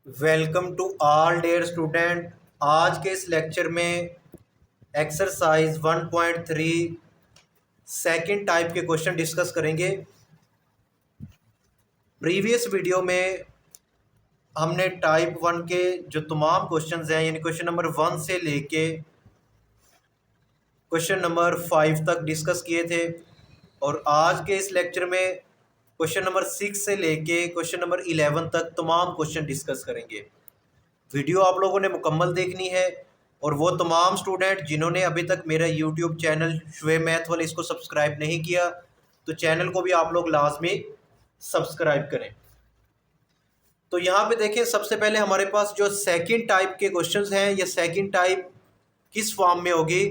Welcome to all dear student. आज के इस लेक्चर में एक्सरसाइज 1.3 सेकंड टाइप के क्वेश्चन डिस्कस करेंगे। प्रीवियस वीडियो में हमने टाइप 1 के जो तमाम क्वेश्चंस हैं यानी क्वेश्चन नंबर 1 से लेके क्वेश्चन नंबर 5 तक डिस्कस किए थे और आज के इस लेक्चर में क्वेश्चन नंबर 6 से लेके क्वेश्चन नंबर 11 तक तमाम क्वेश्चन डिस्कस करेंगे। वीडियो आप लोगों ने मुकम्मल देखनी है और वो तमाम स्टूडेंट जिन्होंने अभी तक मेरा यूट्यूब चैनल शुए मैथ वाले इसको सब्सक्राइब नहीं किया तो चैनल को भी आप लोग लाजमी सब्सक्राइब करें। तो यहाँ पे देखें, सबसे पहले हमारे पास जो सेकंड टाइप के क्वेश्चंस हैं, ये सेकंड टाइप किस फॉर्म में होगी,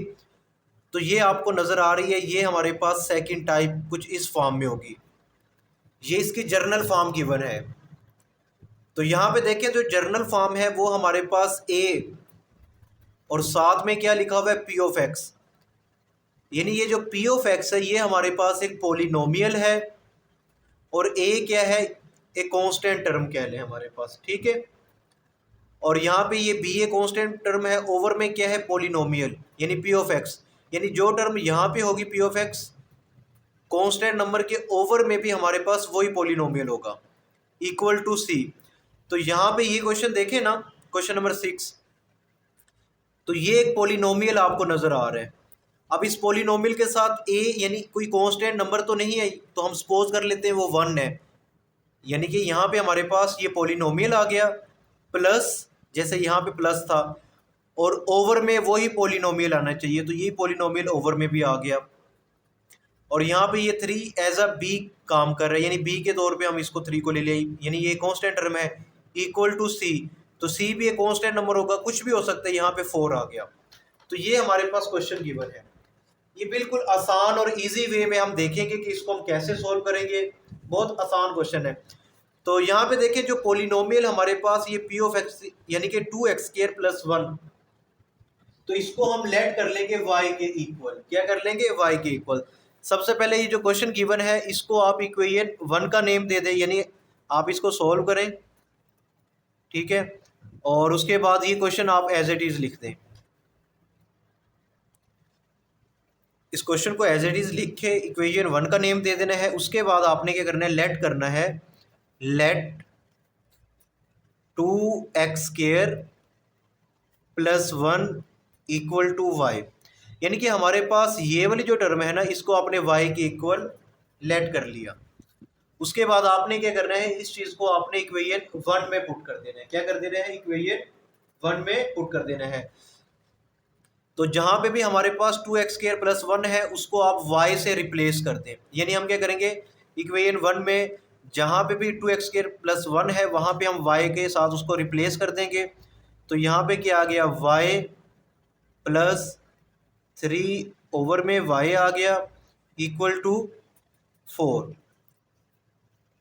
तो ये आपको नज़र आ रही है। ये हमारे पास सेकंड टाइप कुछ इस फॉर्म में होगी। ये इसकी जर्नल फॉर्म गिवन है। तो यहाँ पे देखें, जो जर्नल फॉर्म है वो हमारे पास ए और साथ में क्या लिखा हुआ है, पी ऑफ एक्स। यानी ये जो पी ऑफ एक्स है ये हमारे पास एक पोलिनोमियल है और ए क्या है, एक कांस्टेंट टर्म कह लें हमारे पास, ठीक है। और यहाँ पे ये बी ए कांस्टेंट टर्म है, ओवर में क्या है, पोलिनोमियल यानी पी ऑफ एक्स। यानी जो टर्म यहाँ पे होगी P of x, constant number के ओवर में भी हमारे पास वही पोलिनोमियल होगा, इक्वल टू सी। तो यहाँ पे ये क्वेश्चन देखें ना, क्वेश्चन नंबर 6, तो ये एक पोलिनोमियल आपको नज़र आ रहा है। अब इस पोलिनोमियल के साथ ए यानी कोई कांस्टेंट नंबर तो नहीं है, तो हम सपोज कर लेते हैं वो 1 है। यानी कि यहाँ पे हमारे पास ये पोलिनोमियल आ गया प्लस, जैसे यहाँ पे प्लस था, और ओवर में वही पोलिनोमियल आना चाहिए, तो ये पोलिनोमियल ओवर में भी आ गया। और यहाँ पे ये 3 एज अ बी काम कर रहा है, यानी बी के तौर पे हम इसको 3 को ले लें, यानी ये कांस्टेंट टर्म है, इक्वल टू सी। तो सी भी एक कांस्टेंट नंबर होगा, कुछ भी हो सकता है, यहाँ पे 4 आ गया। तो ये हमारे पास क्वेश्चन गिवन है। ये बिल्कुल आसान और इजी वे में हम देखेंगे कि इसको हम कैसे सॉल्व करेंगे। बहुत आसान क्वेश्चन है। तो यहाँ पे देखिए, जो पोलिनोमियल हमारे पास ये पी ऑफ एक्स यानी कि 2x² + 1, तो इसको हम लेट कर लेंगे y के इक्वल। क्या कर लेंगे, y के इक्वल। सबसे पहले ये जो क्वेश्चन गिवन है इसको आप इक्वेशन 1 का नेम दे दें, यानी आप इसको सॉल्व करें, ठीक है। और उसके बाद ये क्वेश्चन आप एज इट इज़ लिख दें। इस क्वेश्चन को एज इट इज़ लिख के इक्वेशन 1 का नेम दे देना है। उसके बाद आपने क्या करना है, लेट करना है, late 2x² + 1 equal to y। यानी कि हमारे पास ये वाली जो टर्म है ना, इसको आपने y के इक्वल लेट कर लिया। उसके बाद आपने क्या करना है, इस चीज़ को आपने इक्वेशन 1 में पुट कर देना है। क्या कर देना है, इक्वेशन 1 में पुट कर देना है। तो जहाँ पे भी हमारे पास 2x² + 1 है उसको आप y से रिप्लेस कर दें। यानी हम क्या करेंगे, इक्वेशन 1 में जहाँ पे भी 2x² + 1 है वहाँ पे हम y के साथ उसको रिप्लेस कर देंगे। तो यहाँ पे क्या आ गया, y + 3 ओवर में y आ गया इक्वल टू 4।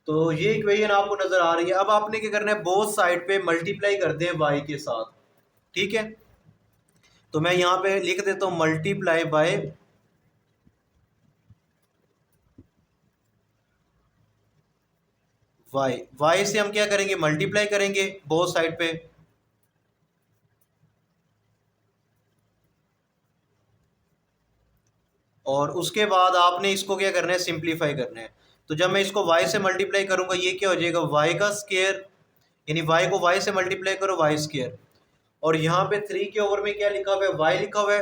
तो ये इक्वेशन आपको नज़र आ रही है। अब आपने क्या करना है, बोथ साइड पे मल्टीप्लाई कर दें y के साथ, ठीक है। तो मैं यहाँ पे लिख देता हूँ मल्टीप्लाई बाय y से हम क्या करेंगे, मल्टीप्लाई करेंगे बोथ साइड पे। और उसके बाद आपने इसको क्या करना है, सिंप्लीफाई करना है। तो जब मैं इसको y से मल्टीप्लाई करूंगा ये क्या हो जाएगा, y का स्क्वायर, यानी y को y से मल्टीप्लाई करो y²। और यहाँ पे 3 के ओवर में क्या लिखा हुआ है, y लिखा हुआ है।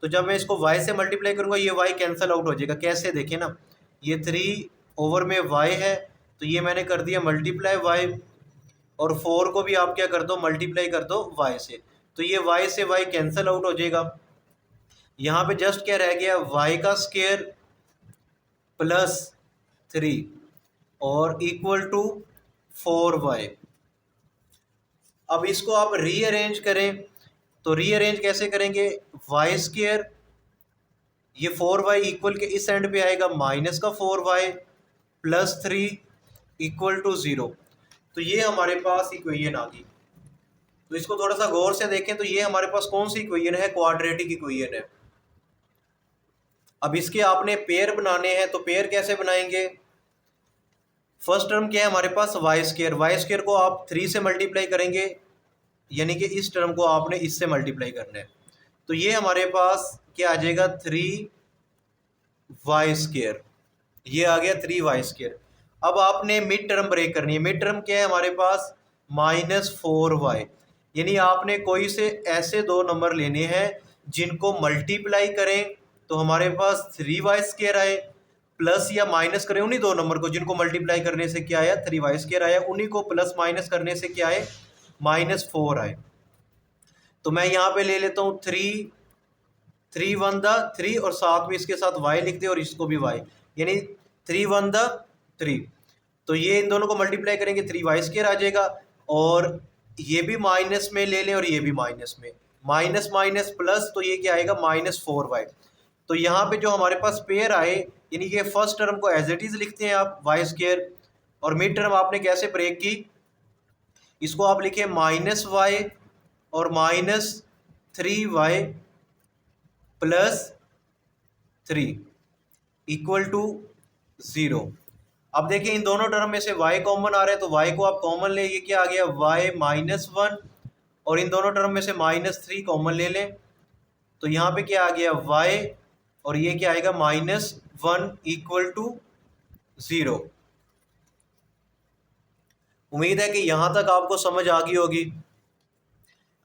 तो जब मैं इसको y से मल्टीप्लाई करूंगा ये y कैंसिल आउट हो जाएगा। कैसे, देखें ना, ये 3 ओवर में y है, तो ये मैंने कर दिया मल्टीप्लाई y, और 4 को भी आप क्या कर दो, मल्टीप्लाई कर दो y से। तो ये y से y कैंसिल आउट हो जाएगा। यहाँ पे जस्ट क्या रह गया, y का स्क्वायर + 3 और इक्वल टू 4y। अब इसको आप रीअरेंज करें, तो रीअरेंज कैसे करेंगे, y², ये 4y इक्वल के इस एंड पे आएगा -4y + 3 इक्वल टू 0। तो ये हमारे पास इक्वेशन आ गई। तो इसको थोड़ा सा गौर से देखें, तो ये हमारे पास कौन सी इक्वेशन है, क्वाड्रेटिक इक्वेशन है। अब इसके आपने पेयर बनाने हैं, तो पेयर कैसे बनाएंगे, फर्स्ट टर्म क्या है हमारे पास वाई स्केयर को आप 3 से मल्टीप्लाई करेंगे, यानी कि इस टर्म को आपने इससे मल्टीप्लाई करना है। तो ये हमारे पास क्या आ जाएगा 3y², ये आ गया 3y²। अब आपने मिड टर्म ब्रेक करनी है। मिड टर्म क्या है हमारे पास -4y, यानी आपने कोई से ऐसे दो नंबर लेने हैं जिनको मल्टीप्लाई करें तो हमारे पास 3y² आए, प्लस या माइनस करें उन्हीं दो नंबर को जिनको मल्टीप्लाई करने से क्या आया 3y² आया, उन्हीं को प्लस माइनस करने से क्या आए -4 आए। तो मैं यहाँ पे ले लेता हूँ 3 1 द 3 और साथ में इसके साथ y लिख दे और इसको भी y, यानी 3 1 द 3। तो ये इन दोनों को मल्टीप्लाई करेंगे 3y² आ जाएगा, और ये भी माइनस में ले लें और ये भी माइनस में, माइनस माइनस प्लस, तो ये क्या आएगा -4y। तो यहाँ पे जो हमारे पास पेयर आए, यानी कि फर्स्ट टर्म को एज इट इज लिखते हैं आप y², और मिड टर्म आपने कैसे ब्रेक की, इसको आप लिखे -y और -3y प्लस 3 इक्वल टू 0। अब देखिए इन दोनों टर्म में से y कॉमन आ रहा है, तो y को आप कॉमन ले, ये क्या आ गया y -1, और इन दोनों टर्म में से -3 कॉमन ले लें, तो यहाँ पे क्या आ गया y, और ये क्या आएगा -1 इक्वल टू 0। उम्मीद है कि यहाँ तक आपको समझ आ गई होगी।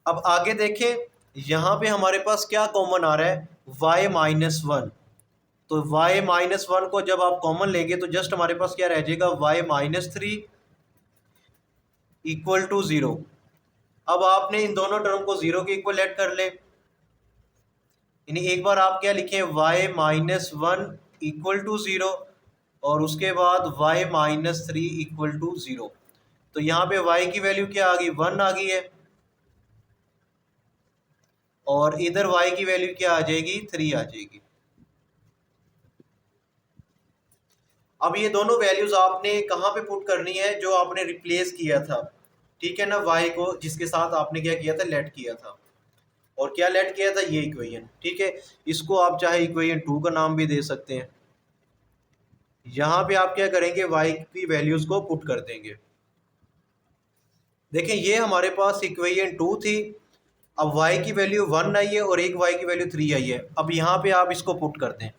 अब आगे देखें, यहाँ पे हमारे पास क्या कॉमन आ रहा है y-1, तो y-1 को जब आप कॉमन लेंगे तो जस्ट हमारे पास क्या रह जाएगा y-3 इक्वल टू 0। अब आपने इन दोनों टर्म को 0 के इक्वल ऐड कर ले, यानी एक बार आप क्या लिखें y-1 इक्वल टू 0 और उसके बाद y-3 इक्वल टू 0। तो यहाँ पे y की वैल्यू क्या आ गई 1 आ गई है, और इधर y की वैल्यू क्या आ जाएगी 3 आ जाएगी। अब ये दोनों वैल्यूज आपने कहाँ पे पुट करनी है, जो आपने रिप्लेस किया था, ठीक है ना, y को जिसके साथ आपने क्या किया था लेट किया था, और क्या लेट किया था ये इक्वेशन, ठीक है। इसको आप चाहे इक्वेशन 2 का नाम भी दे सकते हैं। यहाँ पे आप क्या करेंगे y की वैल्यूज को पुट कर देंगे। देखें ये हमारे पास इक्वेशन 2 थी, अब y की वैल्यू 1 आई है और एक y की वैल्यू 3 आई है। अब यहाँ पे आप इसको पुट कर दें,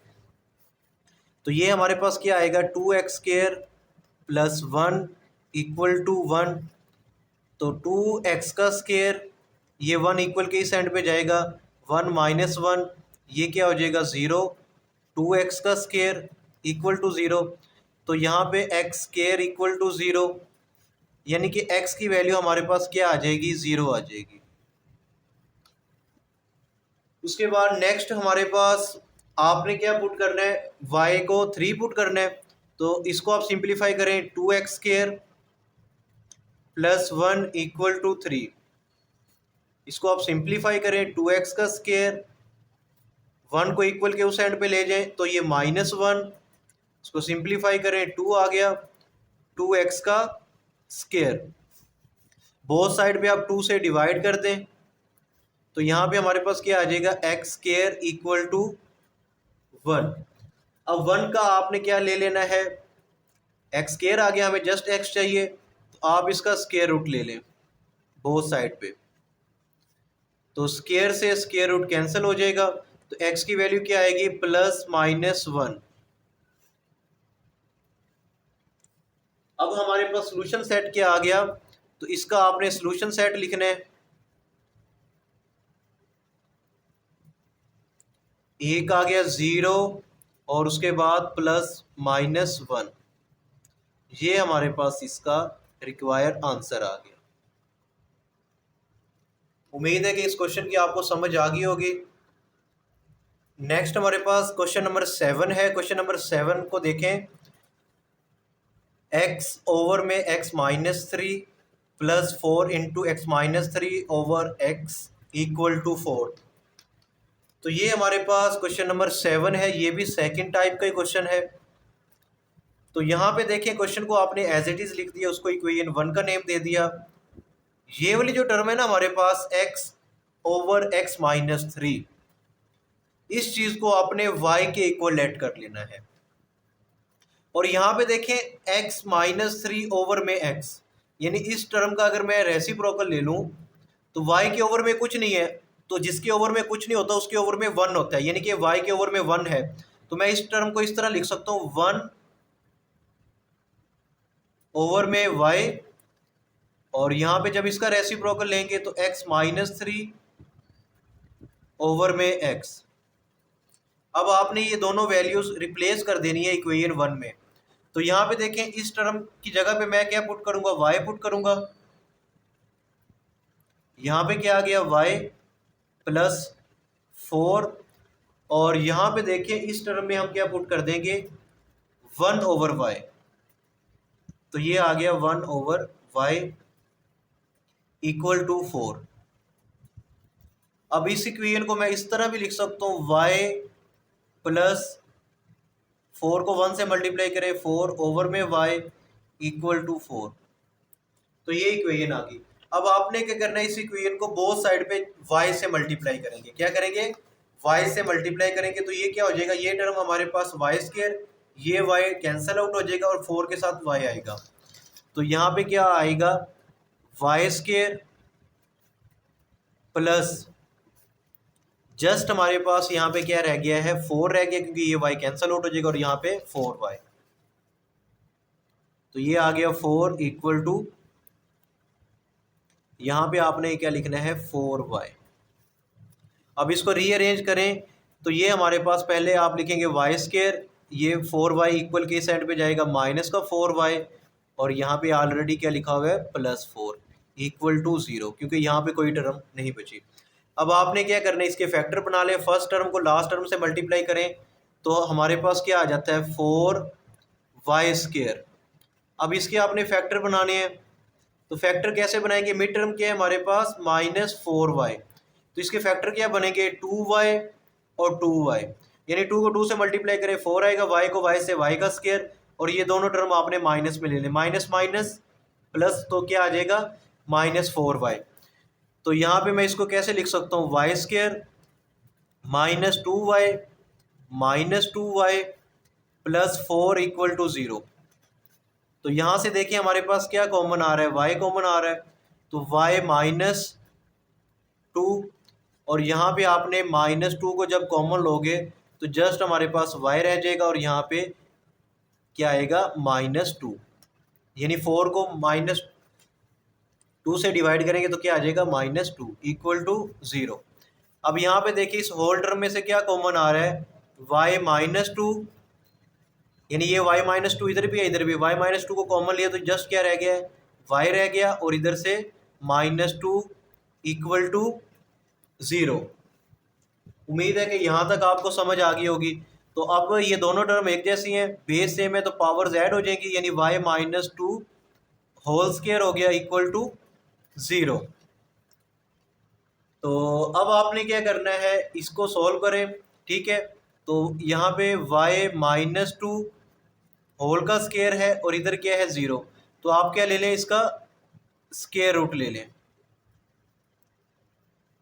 तो ये हमारे पास क्या आएगा 2x² प्लस 1 इक्वल टू 1। तो 2x का स्केयर, ये 1 इक्वल के इस एंड पे जाएगा, 1 माइनस 1, ये क्या हो जाएगा 0। 2x का स्केयर इक्वल टू 0, तो यहाँ पे x स्केयर इक्वल टू 0, यानी कि x की वैल्यू हमारे पास क्या आ जाएगी 0 आ जाएगी। उसके बाद नेक्स्ट हमारे पास आपने क्या पुट करना है, y को 3 पुट करना है, तो इसको आप सिंप्लीफाई करें 2x² प्लस 1 इक्वल टू 3। इसको आप सिंप्लीफाई करें 2x का स्केयर, 1 को इक्वल के उस एंड पे ले जाएं तो ये -1, इसको सिंप्लीफाई करें 2 आ गया, 2x का स्केयर, बोथ साइड पे आप 2 से डिवाइड कर दें, तो यहाँ पे हमारे पास क्या आ जाएगा x स्केयर इक्वल टू 1। अब 1 का आपने क्या ले लेना है, x स्केयर आ गया, हमें जस्ट x चाहिए, तो आप इसका स्केयर रूट ले लें बोथ साइड पे, तो स्केयर से स्केयर रूट कैंसिल हो जाएगा, तो x की वैल्यू क्या आएगी +-1। अब हमारे पास सोल्यूशन सेट क्या आ गया, तो इसका आपने सोल्यूशन सेट लिखना है। एक आ गया 0 और उसके बाद +-1, ये हमारे पास इसका रिक्वायर्ड आंसर आ गया। उम्मीद है कि इस क्वेश्चन की आपको समझ आ गई होगी। नेक्स्ट हमारे पास क्वेश्चन नंबर 7 है। क्वेश्चन नंबर 7 को देखें, x ओवर में x-3 plus 4 into x-3 over x equal to 4। तो ये हमारे पास क्वेश्चन नंबर 7 है, ये भी सेकंड टाइप का ही क्वेश्चन है। तो यहाँ पे देखें क्वेश्चन को आपने एज इट इज लिख दिया, उसको इक्वेशन 1 का नेम दे दिया। ये वाली जो टर्म है ना हमारे पास x ओवर x-3, इस चीज को आपने y के इक्वल लेट कर लेना है। और यहाँ पे देखें x-3 में x, यानी इस टर्म का अगर मैं रेसिप्रोकल ले लूँ तो y के ओवर में कुछ नहीं है, तो जिसके ओवर में कुछ नहीं होता उसके ओवर में 1 होता है, यानी कि y के ओवर में 1 है। तो मैं इस टर्म को इस तरह लिख सकता हूँ 1 ओवर में y, और यहाँ पे जब इसका रेसिप्रोकल लेंगे तो x-3 ओवर में x। अब आपने ये दोनों वैल्यूज रिप्लेस कर देनी है इक्वेशन 1 में। तो यहाँ पे देखें इस टर्म की जगह पे मैं क्या पुट करूंगा, y पुट करूंगा। यहाँ पे क्या आ गया y+4, और यहाँ पे देखिए इस टर्म में हम क्या पुट कर देंगे 1 ओवर y, तो ये आ गया 1 ओवर y इक्वल टू 4। अब इस इक्वेशन को मैं इस तरह भी लिख सकता हूँ y+4 को 1 से मल्टीप्लाई करें 4 ओवर में y इक्वल टू 4। तो ये इक्वेशन आ गई। अब आपने क्या करना है, इस इक्वेशन को बोथ साइड पे y से मल्टीप्लाई करेंगे। क्या करेंगे, y से मल्टीप्लाई करेंगे, तो ये क्या हो जाएगा, ये टर्म हमारे पास y², ये y कैंसल आउट हो जाएगा और 4 के साथ y आएगा। तो यहाँ पे क्या आएगा y² प्लस जस्ट हमारे पास यहाँ पे क्या रह गया है 4 रह गया, क्योंकि ये y कैंसल आउट हो जाएगा और यहाँ पे 4y। तो ये आ गया 4 इक्वल टू, यहाँ पे आपने क्या लिखना है 4y। अब इसको रीअरेंज करें तो ये हमारे पास पहले आप लिखेंगे y², ये 4y इक्वल के साइड पे जाएगा माइनस का 4y, और यहाँ पे ऑलरेडी क्या लिखा हुआ है +4 इक्वल टू 0, क्योंकि यहाँ पे कोई टर्म नहीं बची। अब आपने क्या करना है, इसके फैक्टर बना लें। फर्स्ट टर्म को लास्ट टर्म से मल्टीप्लाई करें तो हमारे पास क्या आ जाता है 4y²। अब इसके आपने फैक्टर बनाने हैं, तो फैक्टर कैसे बनाएंगे, मिड टर्म क्या है हमारे पास -4y, तो इसके फैक्टर क्या बनेंगे 2y और 2y, यानी 2 को 2 से मल्टीप्लाई करें 4 आएगा, y को y से y का स्क्वायर, और ये दोनों टर्म आपने माइनस में ले लें, माइनस माइनस प्लस, तो क्या आ जाएगा -4y। तो यहाँ पे मैं इसको कैसे लिख सकता हूँ y² -2y +4 इक्वल टू 0। तो यहाँ से देखिए हमारे पास क्या कॉमन आ रहा है, y कॉमन आ रहा है, तो y-2, और यहाँ पे आपने -2 को जब कॉमन लोगे तो जस्ट हमारे पास y रह जाएगा, और यहाँ पे क्या आएगा -2, यानी 4 को -2 से डिवाइड करेंगे तो क्या आ जाएगा -2 इक्वल टू 0। अब यहाँ पे देखिए इस होल टर्म में से क्या कॉमन आ रहा है y-2, यानी ये y-2 इधर भी है इधर भी, y-2 को कॉमन लिया तो जस्ट क्या रह गया है y रह गया, और इधर से -2 इक्वल टू 0। उम्मीद है कि यहाँ तक आपको समझ आ गई होगी। तो अब ये दोनों टर्म एक जैसी हैं, बेस सेम है, तो पावर्स ऐड हो जाएंगी, यानी y-2 होल स्क्वायर हो गया इक्वल टू 0। तो अब आपने क्या करना है, इसको सॉल्व करें, ठीक है। तो यहाँ पे y-2 होल का स्क्वायर है और इधर क्या है 0, तो आप क्या ले लें, इसका स्क्वायर रूट ले लें।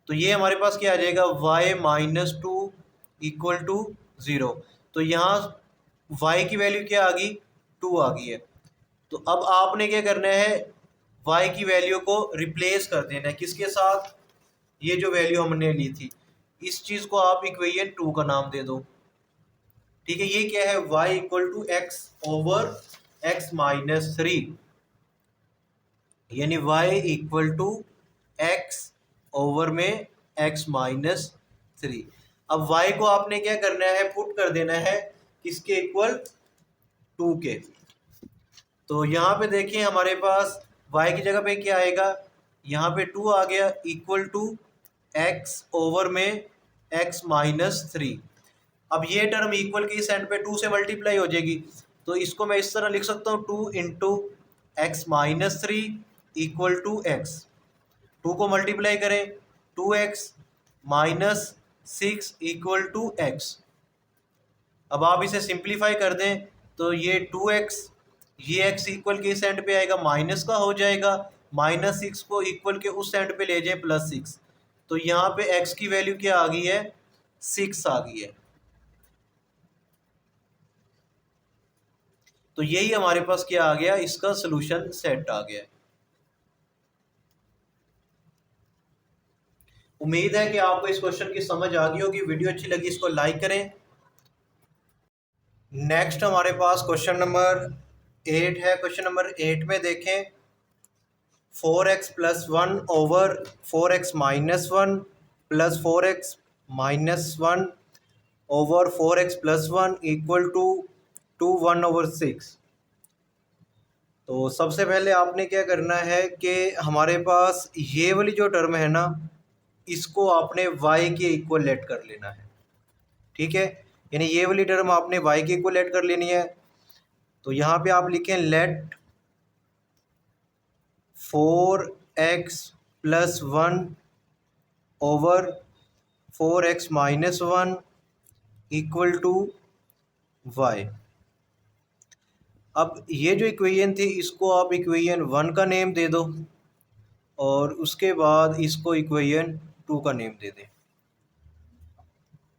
तो ये हमारे पास क्या आ जाएगा y-2 इक्वल टू 0। तो यहाँ y की वैल्यू क्या आ गई 2 आ गई है। तो अब आपने क्या करना है, y की वैल्यू को रिप्लेस कर देना है किसके साथ, ये जो वैल्यू हमने ली थी इस चीज़ को आप इक्वेशन 2 का नाम दे दो, ठीक है। ये क्या है y equal to x over x-3, यानी y equal to x over में x-3। अब y को आपने क्या करना है, पुट कर देना है किसके इक्वल 2 के। तो यहाँ पे देखिए हमारे पास y की जगह पे क्या आएगा, यहाँ पे 2 आ गया इक्वल टू x ओवर में x-3। अब ये टर्म इक्वल की इस एंड पे 2 से मल्टीप्लाई हो जाएगी, तो इसको मैं इस तरह लिख सकता हूँ 2 into x-3 equal to x। 2 को मल्टीप्लाई करें 2x -6 इक्वल टू x। अब आप इसे सिंप्लीफाई कर दें तो ये 2x, ये x इक्वल के इस एंड पे आएगा माइनस का हो जाएगा, -6 को इक्वल के उस एंड पे ले जाए +6, तो यहाँ पे x की वैल्यू क्या आ गई है 6 आ गई है। तो यही हमारे पास क्या आ गया, इसका सोल्यूशन सेट आ गया। उम्मीद है कि आपको इस क्वेश्चन की समझ आ गई होगी। वीडियो अच्छी लगी इसको लाइक करें। नेक्स्ट हमारे पास क्वेश्चन नंबर 8 है। क्वेश्चन नंबर 8 में देखें, 4x+1 over 4x-1 plus 4x-1 over 4x+1 equal to 1/6। तो सबसे पहले आपने क्या करना है कि हमारे पास ये वाली जो टर्म है ना, इसको आपने y के इक्वल लेट कर लेना है। ठीक है, यानी ये वाली टर्म आपने y के इक्वल लेट कर लेनी है। तो यहाँ पे आप लिखें let 4x+1 over 4x-1 equal to y। अब ये जो इक्वेशन थी इसको आप इक्वेशन 1 का नेम दे दो और उसके बाद इसको इक्वेशन 2 का नेम दे दें।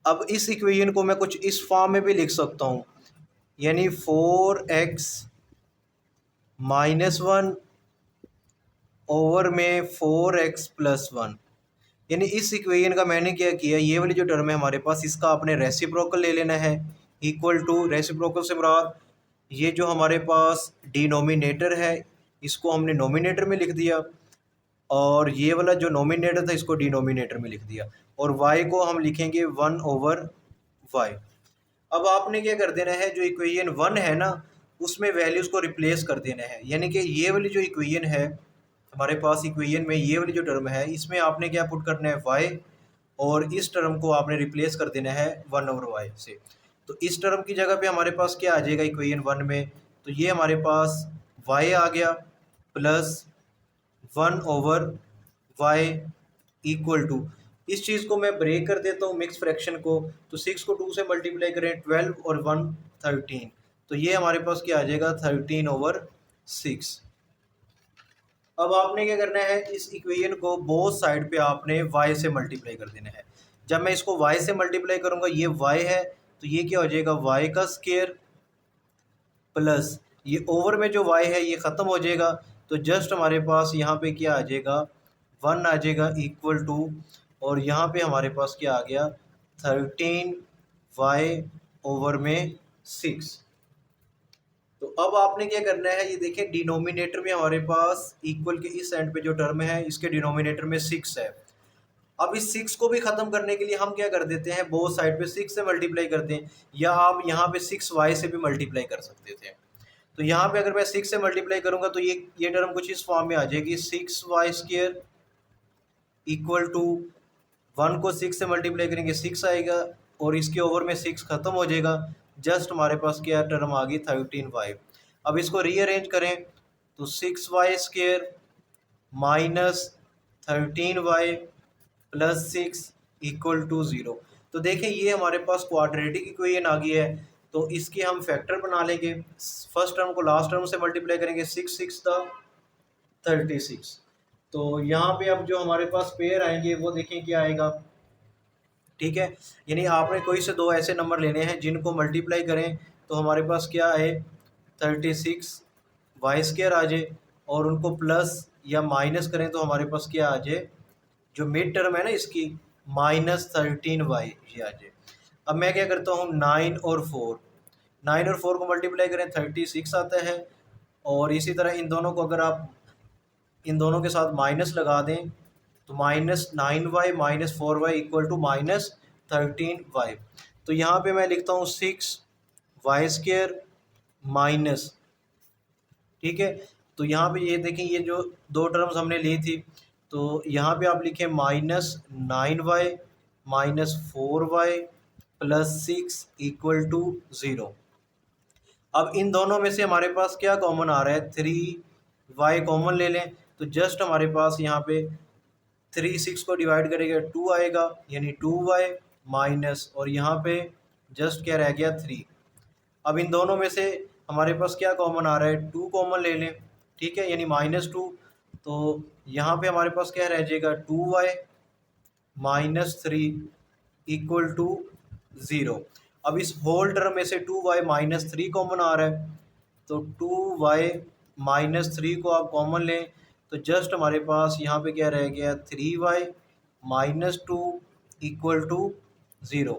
अब इस इक्वेशन को मैं कुछ इस फॉर्म में भी लिख सकता हूँ, यानी 4x-1 ओवर में 4x+1। यानी इस इक्वेशन का मैंने क्या किया, ये वाली जो टर्म है हमारे पास, इसका आपने रेसिप्रोकल ले लेना है। इक्वल टू, रेसिप्रोकल से मुराद ये जो हमारे पास डिनोमिनेटर है इसको हमने नोमिनेटर में लिख दिया और ये वाला जो नोमिनेटर था इसको डिनोमिनेटर में लिख दिया, और y को हम लिखेंगे 1/y। अब आपने क्या कर देना है, जो इक्वेशन 1 है ना उसमें वैल्यूज़ को रिप्लेस कर देना है। यानी कि ये वाली जो इक्वेशन है हमारे पास, इक्वेशन में ये वाली जो टर्म है इसमें आपने क्या पुट करना है, y, और इस टर्म को आपने रिप्लेस कर देना है 1/y से। तो इस टर्म की जगह पे हमारे पास क्या आ जाएगा इक्वेशन 1 में, तो ये हमारे पास y आ गया प्लस 1/y इक्वल टू, इस चीज़ को मैं ब्रेक कर देता हूँ मिक्स फ्रैक्शन को। तो 6 को 2 से मल्टीप्लाई करें, 12 और 1 13। तो ये हमारे पास क्या आ जाएगा 13/6। अब आपने क्या करना है, इस इक्वेशन को बोथ साइड पे आपने y से मल्टीप्लाई कर देना है। जब मैं इसको y से मल्टीप्लाई करूँगा, ये y है तो ये क्या हो जाएगा y का स्क्वायर प्लस ये ओवर में जो y है ये ख़त्म हो जाएगा। तो जस्ट हमारे पास यहाँ पे क्या आ जाएगा, 1 आ जाएगा इक्वल टू, और यहाँ पे हमारे पास क्या आ गया 13y ओवर में 6। तो अब आपने क्या करना है, ये देखें डिनोमिनेटर में हमारे पास इक्वल के इस एंड पे जो टर्म है इसके डिनोमिनेटर में 6 है। अब इस 6 को भी ख़त्म करने के लिए हम क्या कर देते हैं, बोथ साइड पे 6 से मल्टीप्लाई करते हैं, या आप यहाँ पे 6y से भी मल्टीप्लाई कर सकते थे। तो यहाँ पे अगर मैं 6 से मल्टीप्लाई करूँगा तो ये टर्म कुछ इस फॉर्म में आ जाएगी, 6y² इक्वल टू 1 को 6 से मल्टीप्लाई करेंगे 6 आएगा और इसके ओवर में 6 ख़त्म हो जाएगा। जस्ट हमारे पास क्या टर्म आ गई 13y। अब इसको रीअरेंज करें तो 6y² minus 13y plus 6 equal to 0। तो देखें ये हमारे पास क्वाड्रेटिक इक्वेशन आ गई है। तो इसके हम फैक्टर बना लेंगे, फर्स्ट टर्म को लास्ट टर्म से मल्टीप्लाई करेंगे, 6 6 36। तो यहाँ पे अब जो हमारे पास पेयर आएंगे वो देखें क्या आएगा। ठीक है, यानी आपने कोई से दो ऐसे नंबर लेने हैं जिनको मल्टीप्लाई करें तो हमारे पास क्या आए 36y² आ जाए, और उनको प्लस या माइनस करें तो हमारे पास क्या आ जाए, जो मिड टर्म है ना इसकी -13y ये आ जाए। अब मैं क्या करता हूँ, 9 और 4 को मल्टीप्लाई करें 36 आता है, और इसी तरह इन दोनों को अगर आप इन दोनों के साथ माइनस लगा दें तो -9y minus 4y equal to -13y। तो यहाँ पे मैं लिखता हूँ 6y² माइनस, ठीक है। तो यहाँ पे ये देखें ये जो दो टर्म्स हमने ली थी, तो यहाँ पे आप लिखें -9y minus 4y plus 6 equal to 0। अब इन दोनों में से हमारे पास क्या कॉमन आ रहा है, 3y कॉमन ले लें तो जस्ट हमारे पास यहाँ पे 3 6 को डिवाइड करेगा 2 आएगा, यानी 2y माइनस, और यहाँ पे जस्ट क्या रह गया 3। अब इन दोनों में से हमारे पास क्या कॉमन आ रहा है, 2 कॉमन ले लें, ठीक है, यानी -2। तो यहाँ पे हमारे पास क्या रह जाएगा 2y माइनस 3 इक्वल टू 0। अब इस होल टर्म में से 2y माइनस 3 कॉमन आ रहा है, तो 2y-3 को आप कॉमन लें तो जस्ट हमारे पास यहाँ पे क्या रह गया, 3y-2 इक्वल टू 0।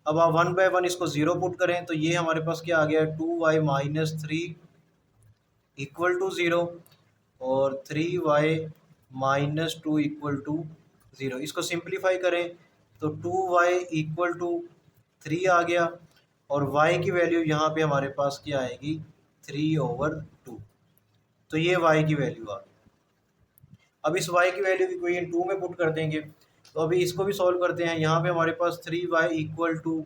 अब आप 1/1 इसको 0 पुट करें तो ये हमारे पास क्या आ गया, 2y-3 इक्वल टू 0 और 3y-2 इक्वल टू 0। इसको सिंप्लीफाई करें तो 2y इक्वल टू 3 आ गया और y की वैल्यू यहाँ पे हमारे पास क्या आएगी, 3/2। तो ये y की वैल्यू आ गई। अब इस y की वैल्यू इक्वेशन 2 में पुट कर देंगे। तो अभी इसको भी सॉल्व करते हैं। यहाँ पे हमारे पास 3y इक्वल टू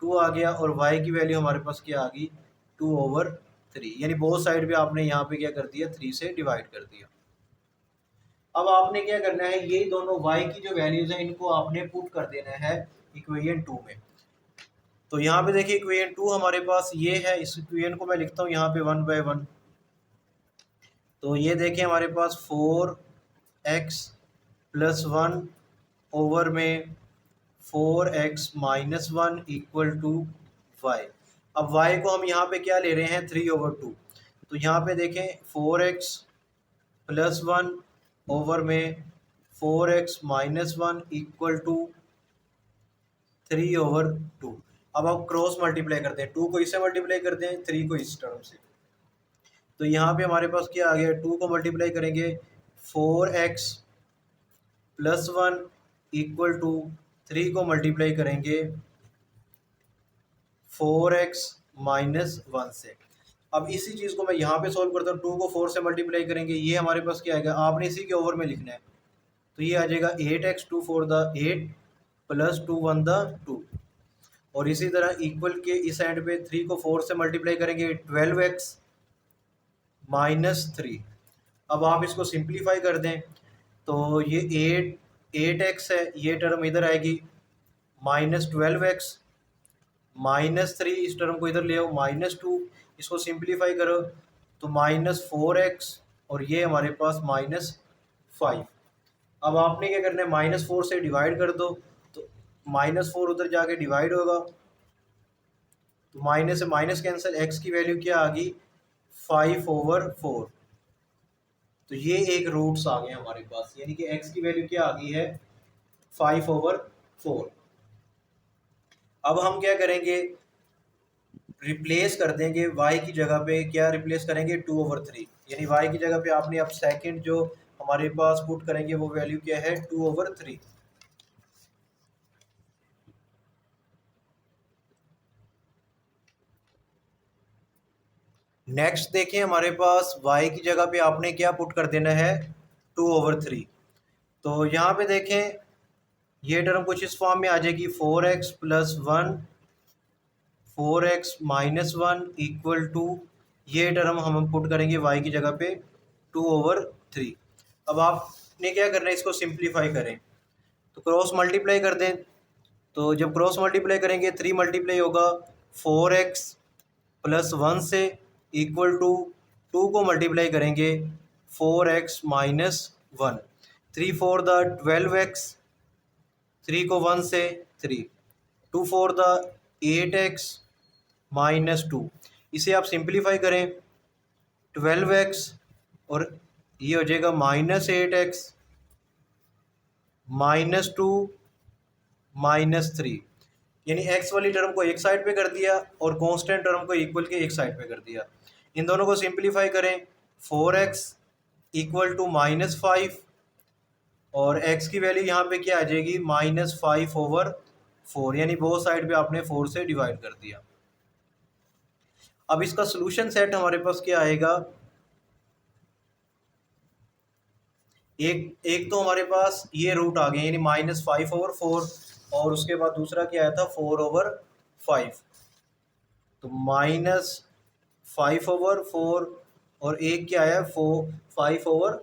2 आ गया और y की वैल्यू हमारे पास क्या आ गई, 2/3। यानी बोथ साइड पे आपने यहाँ पे क्या कर दिया, 3 से डिवाइड कर दिया। अब आपने क्या करना है, ये दोनों y की जो वैल्यूज हैं इनको आपने पुट कर देना है इक्वेशन 2 में। तो यहाँ पे देखिए इक्वेशन 2 हमारे पास ये है। इस इक्वेशन को मैं लिखता हूँ यहाँ पे 1/1। तो ये देखिए हमारे पास 4x + 1 ओवर में 4x-1 इक्वल टू y। अब y को हम यहाँ पे क्या ले रहे हैं, 3/2। तो यहाँ पे देखें 4x + 1 ओवर में 4x-1 इक्वल टू 3/2। अब आप क्रॉस मल्टीप्लाई करते हैं, 2 को इससे मल्टीप्लाई करते हैं, 3 को इस टर्म से। तो यहाँ पे हमारे पास क्या आ गया, 2 को मल्टीप्लाई करेंगे 4x + 1 इक्वल टू 3 को मल्टीप्लाई करेंगे 4x-1 से। अब इसी चीज़ को मैं यहाँ पे सॉल्व करता हूँ। 2 को 4 से मल्टीप्लाई करेंगे, ये हमारे पास क्या आएगा, आपने इसी के ओवर में लिखना है। तो ये आ जाएगा 8x 2 4 द 8 + 2 1 द 2। और इसी तरह इक्वल के इस एंड पे 3 को 4 से मल्टीप्लाई करेंगे 12x-3। अब आप इसको सिंप्लीफाई कर दें तो ये 8x है, ये टर्म इधर आएगी, -12x -3 इस टर्म को इधर ले आओ, -2 इसको सिंप्लीफाई करो तो -4x और ये हमारे पास -5। अब आपने क्या करना है, -4 से डिवाइड कर दो तो -4 उधर जाके डिवाइड होगा तो माइनस से माइनस कैंसिल, x की वैल्यू क्या आ गई, 5/4। तो ये एक रूट्स आ गए हमारे पास, यानी कि x की वैल्यू क्या आ गई है, 5/4। अब हम क्या करेंगे, रिप्लेस कर देंगे y की जगह पे, क्या रिप्लेस करेंगे, 2/3। यानी y की जगह पे आपने अब सेकंड जो हमारे पास पुट करेंगे वो वैल्यू क्या है, 2/3। नेक्स्ट देखिए हमारे पास y की जगह पे आपने क्या पुट कर देना है, 2/3। तो यहाँ पे देखें ये टर्म कुछ इस फॉर्म में आ जाएगी, 4x + 1 4x-1 इक्वल टू, ये टर्म हम पुट करेंगे y की जगह पे 2/3। अब आपने क्या करना है, इसको सिंप्लीफाई करें तो क्रॉस मल्टीप्लाई कर दें। तो जब क्रॉस मल्टीप्लाई करेंगे 3 मल्टीप्लाई होगा 4x + 1 से इक्वल टू 2 को मल्टीप्लाई करेंगे 4x-1। 3 4 द 12x, 3 को 1 से 3, 2 4 द 8x-2। इसे आप सिंप्लीफाई करें 12x और ये हो जाएगा -8x -2 -3। यानी x वाली टर्म को एक साइड पे कर दिया और कांस्टेंट टर्म को इक्वल के एक साइड पे कर दिया। इन दोनों को सिंप्लीफाई करें 4x इक्वल टू -5 और x की वैल्यू यहाँ पे क्या आ जाएगी, -5/4। यानी बोथ साइड पे आपने 4 से डिवाइड कर दिया। अब इसका सोल्यूशन सेट हमारे पास क्या आएगा, एक तो हमारे पास ये रूट आ गए यानी -5/4 और उसके बाद दूसरा क्या आया था, 4/5। तो -5/4 और एक क्या आया, 5/4।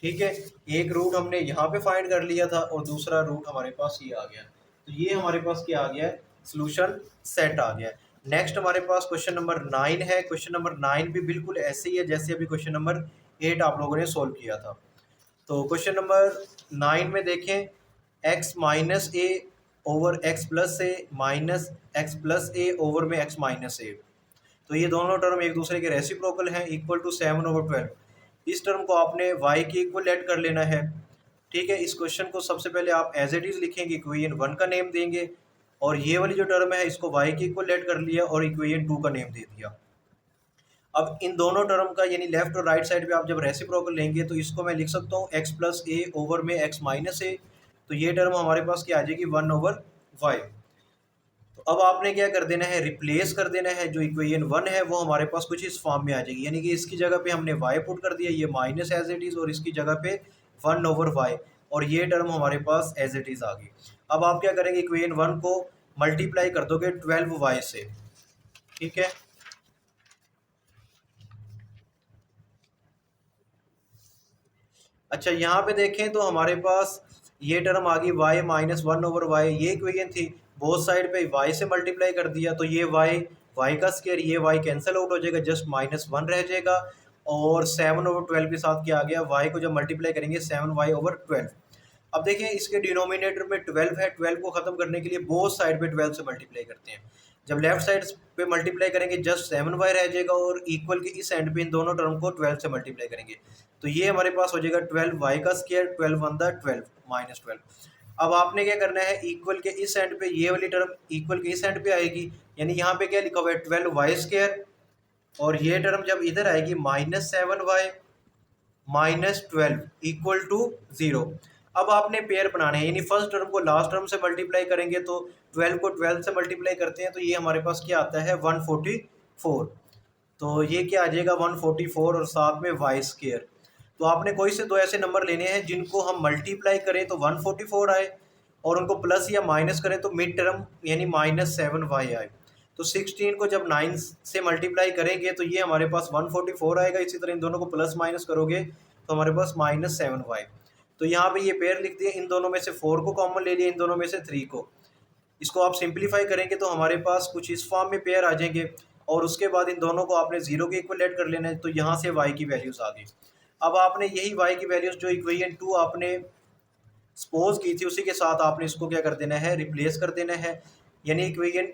ठीक है, एक रूट हमने यहाँ पे फाइंड कर लिया था और दूसरा रूट हमारे पास ये आ गया। तो ये हमारे पास क्या आ गया है, सोल्यूशन सेट आ गया है। नेक्स्ट हमारे पास क्वेश्चन नंबर 9 है। क्वेश्चन नंबर 9 भी बिल्कुल ऐसे ही है जैसे अभी क्वेश्चन नंबर 8 आप लोगों ने सोल्व किया था। तो क्वेश्चन नंबर 9 में देखें x - a over x plus A minus x plus A over में एक्स माइनस ए। तो ये दोनों टर्म एक दूसरे के रेसिप्रोकल हैं, इक्वल टू 7/12। इस टर्म को आपने y के इक्वल ऐड कर लेना है। ठीक है, इस क्वेश्चन को सबसे पहले आप एज इट इज लिखेंगे, इक्वेशन 1 का नेम देंगे और ये वाली जो टर्म है इसको y के इक्वल ऐड कर लिया और इक्वेशन 2 का नेम दे दिया। अब इन दोनों टर्म का यानी लेफ्ट और राइट साइड पे आप जब रेसिप्रोकल लेंगे तो इसको मैं लिख सकता हूँ x प्लस ए ओवर में x माइनस ए। तो ये टर्म हमारे पास क्या आ जाएगी 1/y। तो अब आपने क्या कर देना है, रिप्लेस कर देना है। जो इक्वेशन 1 है वो हमारे पास कुछ इस फॉर्म में आ जाएगी, यानी कि इसकी जगह पे हमने y पुट कर दिया, ये माइनस एज इट इज़, और इसकी जगह पे 1/y, और ये टर्म हमारे पास एज इट इज़ आ गई। अब आप क्या करेंगे, इक्वेशन 1 को मल्टीप्लाई कर दोगे 12y से। ठीक है, अच्छा यहाँ पे देखें तो हमारे पास ये टर्म आ गई y माइनस 1/y, ये इक्वेशन थी। बोथ साइड पे y से मल्टीप्लाई कर दिया तो ये y का स्क्वायर, ये y कैंसिल आउट हो जाएगा, जस्ट -1 रह जाएगा। और 7/12 के साथ क्या आ गया, y को जब मल्टीप्लाई करेंगे 7y/12। अब देखिए इसके डिनोमिनेटर में 12 है, 12 को खत्म करने के लिए बोथ साइड पे 12 से मल्टीप्लाई करते हैं। जब लेफ्ट साइड पे मल्टीप्लाई करेंगे जस्ट 7y रह जाएगा, और इक्वल के इस एंड पे इन दोनों टर्म को 12 से मल्टीप्लाई करेंगे तो ये हमारे पास हो जाएगा 12y का स्क्वायर, 12 -12। अब आपने क्या करना है, इक्वल के इस एंड पे ये वाली टर्म इक्वल के इस एंड पे आएगी, यानी यहाँ पे क्या लिखा हुआ है 12y स्क्वायर, और ये टर्म जब इधर आएगी -7y -12 इक्वल टू 0। अब आपने पेयर बनाने हैं, यानी फर्स्ट टर्म को लास्ट टर्म से मल्टीप्लाई करेंगे तो 12 को 12 से मल्टीप्लाई करते हैं तो ये हमारे पास क्या आता है 144। तो ये क्या आ जाएगा 144 और साथ में वाई स्केयर। तो आपने कोई से दो ऐसे नंबर लेने हैं जिनको हम मल्टीप्लाई करें तो 144 आए, और उनको प्लस या माइनस करें तो मिड टर्म यानी -7y आए। तो 16 को जब 9 से मल्टीप्लाई करेंगे तो ये हमारे पास 144 आएगा। इसी तरह इन दोनों को प्लस माइनस करोगे तो हमारे पास -7y। तो यहाँ पे ये पेयर लिख दिए, इन दोनों में से 4 को कॉमन ले लिया, इन दोनों में से 3 को। इसको आप सिंप्लीफाई करेंगे तो हमारे पास कुछ इस फॉर्म में पेयर आ जाएंगे, और उसके बाद इन दोनों को आपने 0 के इक्वल ऐड कर लेना है, तो यहाँ से y की वैल्यूज़ आ गई। अब आपने यही y की वैल्यूज़ जो इक्वेशन 2 आपने सपोज की थी उसी के साथ आपने इसको क्या कर देना है, रिप्लेस कर देना है। यानी इक्वेशन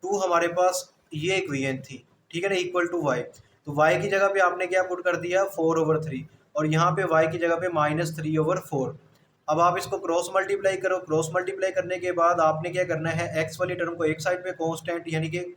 2 हमारे पास ये इक्वेशन थी, ठीक है ना, इक्वल टू y। तो y की जगह पे आपने क्या पुट कर दिया 4/3, और यहाँ पे y की जगह पे -3/4। अब आप इसको क्रॉस मल्टीप्लाई करो, क्रॉस मल्टीप्लाई करने के बाद आपने क्या करना है, x वाली टर्म को एक साइड पे कांस्टेंट यानी कि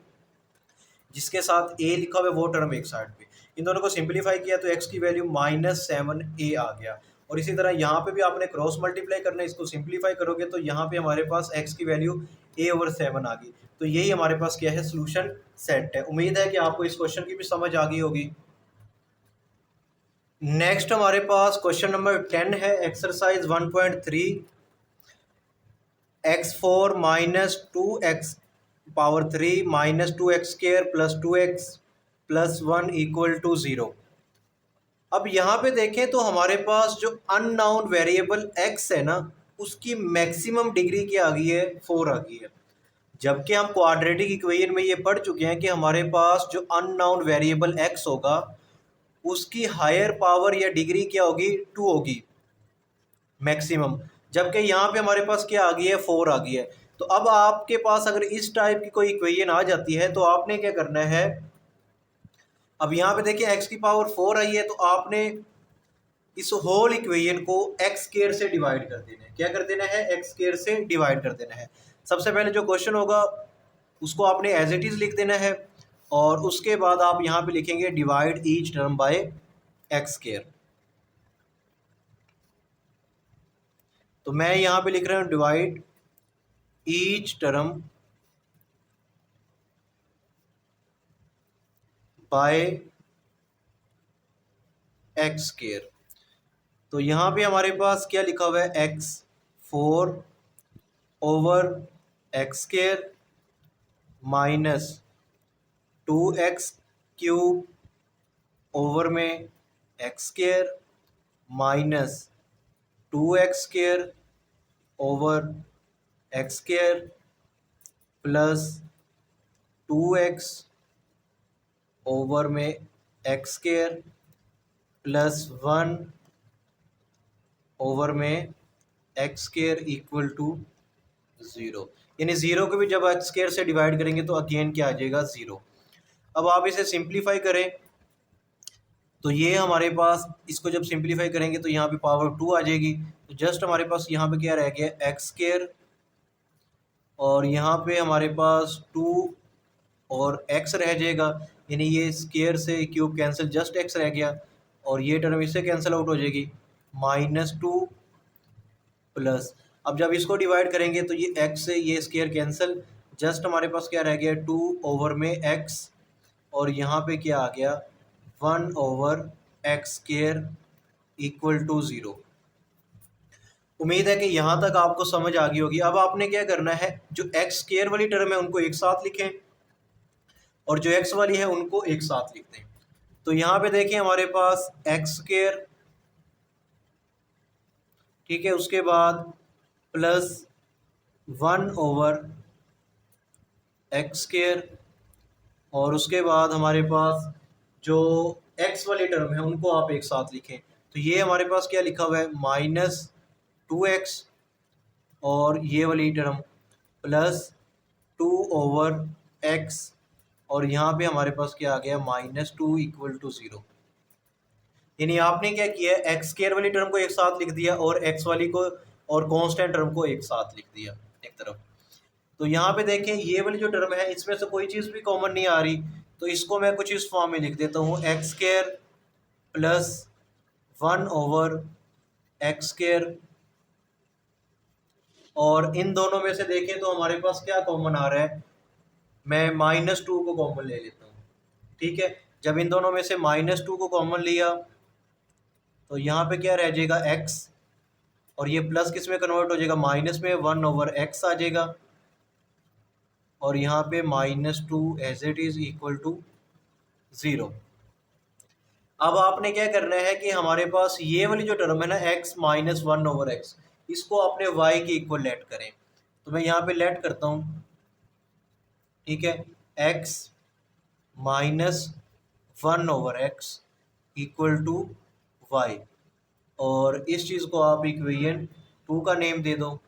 जिसके साथ a लिखा हुआ है वो टर्म एक साइड पे, इन दोनों को सिंप्लीफाई किया तो x की वैल्यू -7a आ गया। और इसी तरह यहाँ पे भी आपने क्रॉस मल्टीप्लाई करना है, इसको सिंप्लीफाई करोगे तो यहाँ पे हमारे पास x की वैल्यू a/7 आ गई। तो यही हमारे पास क्या है, सोल्यूशन सेट है। उम्मीद है कि आपको इस क्वेश्चन की भी समझ आ गई होगी। नेक्स्ट हमारे पास क्वेश्चन नंबर 10 है, exercise 1.3, x4 -2x power 3 -2x² + 2x + 1 = 0। अब यहाँ पे देखें तो हमारे पास जो अननोन वेरिएबल x है ना, उसकी मैक्सिमम डिग्री क्या आ गई है, 4 आ गई है। जबकि हम क्वाड्रेटिक इक्वेशन में ये पढ़ चुके हैं कि हमारे पास जो अननोन वेरिएबल x होगा उसकी हायर पावर या डिग्री क्या होगी, 2 होगी मैक्सिमम। जबकि यहाँ पे हमारे पास क्या आ गई है, 4 आ गई है। तो अब आपके पास अगर इस टाइप की कोई इक्वेशन आ जाती है तो आपने क्या करना है, अब यहाँ पे देखिए x की पावर 4 आई है तो आपने इस होल इक्वेशन को x स्क्वायर से डिवाइड कर देना है। क्या कर देना है, x स्क्वायर से डिवाइड कर देना है। सबसे पहले जो क्वेश्चन होगा उसको आपने एज इट इज लिख देना है, और उसके बाद आप यहाँ पे लिखेंगे divide each term by x square. तो मैं यहाँ पे लिख रहा हूँ divide each term by x square. तो यहाँ पे हमारे पास क्या लिखा हुआ है, x4 over x square -2x³ over में x square -2x² over x square plus 2x over में एक्स स्क्वायर प्लस 1 ओवर में x square equal to zero, यानी ज़ीरो को भी जब एक्स स्क्वायर से डिवाइड करेंगे तो अगेन क्या आ जाएगा, ज़ीरो। अब आप इसे सिंप्लीफाई करें तो ये हमारे पास, इसको जब सिंप्लीफाई करेंगे तो यहाँ पे पावर टू आ जाएगी। तो जस्ट हमारे पास यहाँ पे क्या रह गया, एक्स स्क्वायर, और यहाँ पे हमारे पास टू और एक्स रह जाएगा, यानी ये स्क्वायर से क्यूब कैंसिल, जस्ट एक्स रह गया, और ये टर्म इससे कैंसिल आउट हो जाएगी, -2 प्लस, अब जब इसको डिवाइड करेंगे तो ये एक्स से ये स्क्वायर कैंसिल, जस्ट हमारे पास क्या रह गया, 2 में एक्स, और यहाँ पे क्या आ गया, 1/x स्क्वायर इक्वल टू 0। उम्मीद है कि यहाँ तक आपको समझ आ गई होगी। अब आपने क्या करना है, जो एक्स स्क्वायर वाली टर्म है उनको एक साथ लिखें, और जो एक्स वाली है उनको एक साथ लिख दें। तो यहाँ पे देखिए हमारे पास एक्स स्क्वायर, ठीक है, उसके बाद प्लस 1/x स्क्वायर, और उसके बाद हमारे पास जो एक्स वाली टर्म है उनको आप एक साथ लिखें। तो ये हमारे पास क्या लिखा हुआ है, -2x, और ये वाली टर्म +2/x, और यहाँ पे हमारे पास क्या आ गया, -2 इक्वल टू 0। यानी आपने क्या किया है, एक्स स्क्वायर वाली टर्म को एक साथ लिख दिया और एक्स वाली को और कांस्टेंट टर्म को एक साथ लिख दिया एक तरफ। तो यहाँ पे देखें ये वाली जो टर्म है इसमें से कोई चीज़ भी कॉमन नहीं आ रही, तो इसको मैं कुछ इस फॉर्म में लिख देता हूँ, x square plus 1/x square, और इन दोनों में से देखें तो हमारे पास क्या कॉमन आ रहा है, मैं -2 को कॉमन ले लेता हूँ। ठीक है, जब इन दोनों में से -2 को कॉमन लिया तो यहाँ पे क्या रह जाएगा, x, और ये प्लस किस में कन्वर्ट हो जाएगा, माइनस में, 1/x आ जाएगा, और यहाँ पे -2 as it is equal to 0। अब आपने क्या करना है कि हमारे पास ये वाली जो टर्म है ना, x - 1/x, इसको अपने y के इक्वल लेट करें। तो मैं यहाँ पे लेट करता हूँ, ठीक है, x - 1/x equal to y, और इस चीज़ को आप इक्वेशन 2 का नेम दे दो।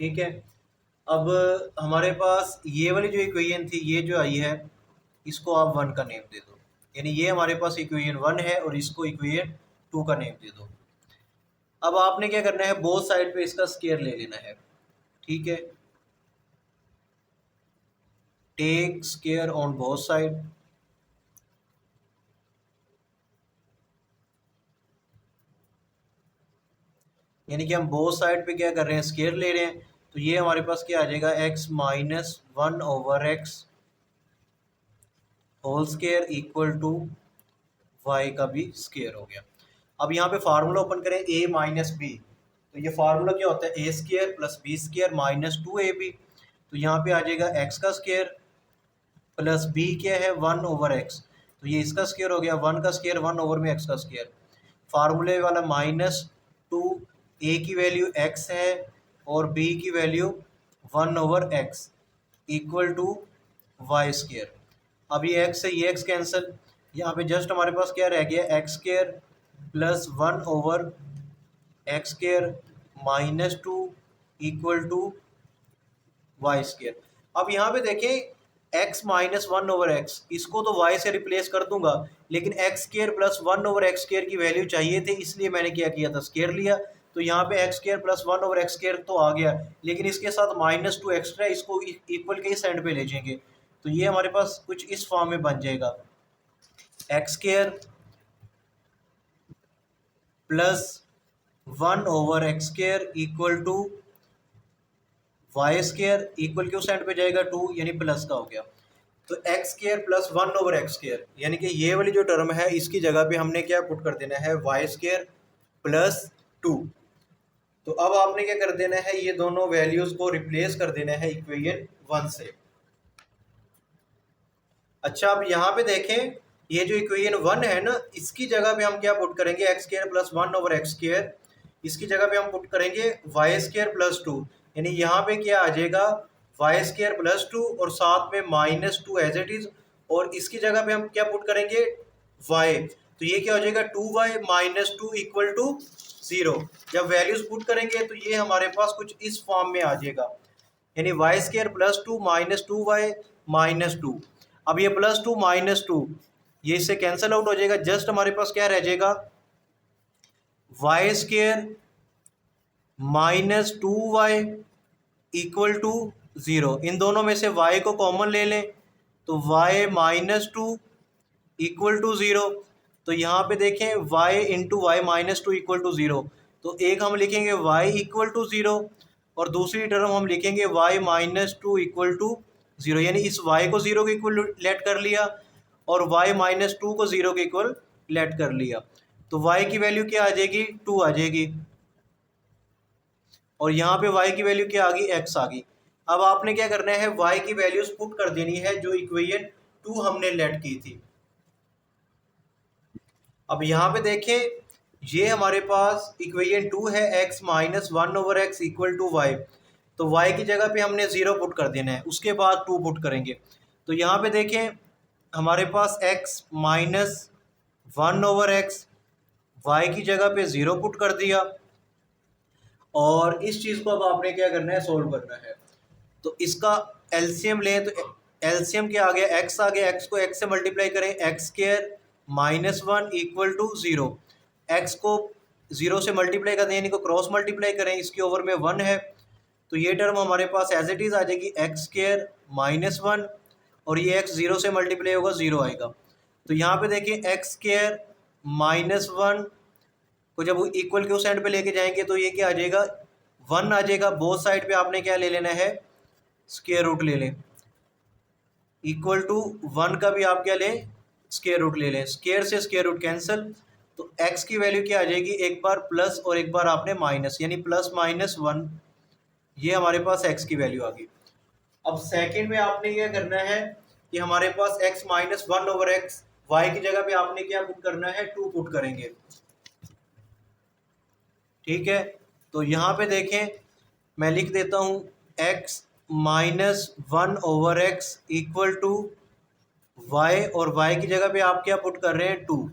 ठीक है, अब हमारे पास ये वाली जो इक्वेशन थी, ये जो आई है, इसको आप 1 का नेम दे दो, यानी ये हमारे पास इक्वेशन 1 है और इसको इक्वेशन 2 का नेम दे दो। अब आपने क्या करना है, बोथ साइड पे इसका स्क्वायर ले लेना है। ठीक है, take square on both side, यानी कि हम बोथ साइड पे क्या कर रहे हैं, स्क्वायर ले रहे हैं। तो ये हमारे पास क्या आ जाएगा, x - 1/x whole square equal to y का भी स्क्वायर हो गया। अब यहाँ पे फार्मूला ओपन करें, a - b, तो ये फार्मूला क्या होता है, a square plus b square -2ab। तो यहाँ पे आ जाएगा x का स्क्वायर प्लस b क्या है, 1/x, तो ये इसका स्क्वायर हो गया, 1 का स्क्वायर 1 में x का स्क्वायर, फार्मूले वाला -2, a की वैल्यू x है और b की value 1/x equal to y square. अब ये x से ये x कैंसिल, यहाँ पे जस्ट हमारे पास क्या रह गया, x square plus 1/x square -2 equal to y square. अब यहाँ पे देखें x - 1/x, इसको तो y से रिप्लेस कर दूंगा, लेकिन x square plus 1/x square की वैल्यू चाहिए थी, इसलिए मैंने क्या किया था, स्क्वायर लिया। तो यहाँ पे x square plus 1/x square तो आ गया, लेकिन इसके साथ -2 एक्स्ट्रा, इसको इक्वल के इस एंड पे ले जाएंगे, तो ये हमारे पास कुछ इस फॉर्म में बन जाएगा, x square plus 1/x square equal to y square, equal के उस साइड पे जाएगा 2, यानी प्लस का हो गया। तो x square plus 1/x square, यानी कि ये वाली जो टर्म है इसकी जगह पे हमने क्या पुट कर देना है, वाई स्क्वायर प्लस 2। तो अब आपने क्या कर देना है, ये दोनों वैल्यूज को रिप्लेस कर देना है इक्वेशन 1 से। अच्छा, अब यहाँ पे देखें, ये जो इक्वेशन 1 है ना, इसकी जगह पे हम क्या पुट करेंगे, x square plus 1/x square, इसकी जगह पे हम पुट करेंगे वाई स्क्वायर प्लस 2, यानी यहाँ पे क्या आ जाएगा, वाई स्क्वायर प्लस 2 और साथ में -2 एज इट इज, और इसकी जगह पे हम क्या पुट करेंगे, y, तो ये क्या हो जाएगा, 2y - 2 इक्वल टू 0। जब वैल्यूज पुट करेंगे तो ये हमारे पास कुछ इस फॉर्म में आ जाएगा, यानी y square plus two minus two y minus two. अब ये प्लस टू माइनस टू ये इससे कैंसिल आउट हो जाएगा, जस्ट हमारे पास क्या रह जाएगा, y square minus two y equal to 0। इन दोनों में से y को कॉमन ले लें तो y minus two equal to 0। तो यहाँ पे देखें y into y minus two equal to 0, तो एक हम लिखेंगे y इक्वल टू 0 और दूसरी टर्म हम लिखेंगे y minus two equal to 0, यानी इस y को 0 के इक्वल लेट कर लिया और y माइनस टू को 0 के इक्वल लेट कर लिया, तो y की वैल्यू क्या आ जाएगी, 2 आ जाएगी और यहाँ पे y की वैल्यू क्या आ गई, x आ गई। अब आपने क्या करना है, y की वैल्यूज पुट कर देनी है जो इक्वेशन 2 हमने लेट की थी। अब यहाँ पे देखें ये हमारे पास इक्वेशन 2 है, x minus one over x equal to y, तो y की जगह पे हमने 0 पुट कर देना है, उसके बाद 2 पुट करेंगे। तो यहाँ पे देखें हमारे पास x minus one over x, y की जगह पे 0 पुट कर दिया और इस चीज़ को अब आपने क्या करना है, सोल्व करना है। तो इसका एलसीएम लें तो एलसीएम क्या आ गया, x आ गया, x को x से मल्टीप्लाई करें, x square minus one equal to 0। X को 0 से मल्टीप्लाई कर दें यानी को क्रॉस मल्टीप्लाई करें, इसके ओवर में 1 है तो ये टर्म हमारे पास एज इट इज़ आ जाएगी एक्स स्केयर माइनस वन और ये x 0 से मल्टीप्लाई होगा 0 आएगा। तो यहाँ पे देखिए एक्स स्केयर माइनस वन को जब इक्वल के उस एंड पे लेके जाएंगे तो ये क्या आ जाएगा, 1 आ जाएगा। बोथ साइड पे आपने क्या ले लेना है, स्क्वायर रूट ले लें, इक्वल टू 1 का भी आप क्या लें, स्क्वायर रूट ले लें, स्क्वायर से स्क्वायर रूट कैंसिल, तो x की वैल्यू क्या आ जाएगी, एक बार प्लस और एक बार आपने माइनस, यानी प्लस माइनस 1, ये हमारे पास x की वैल्यू आ गई। अब सेकंड में आपने क्या करना है कि हमारे पास x minus one over x, y की जगह पे आपने क्या पुट करना है, 2 पुट करेंगे, ठीक है। तो यहाँ पे देखें मैं लिख देता हूँ x minus one over x equal to y और y की जगह पे आप क्या पुट कर रहे हैं, 2।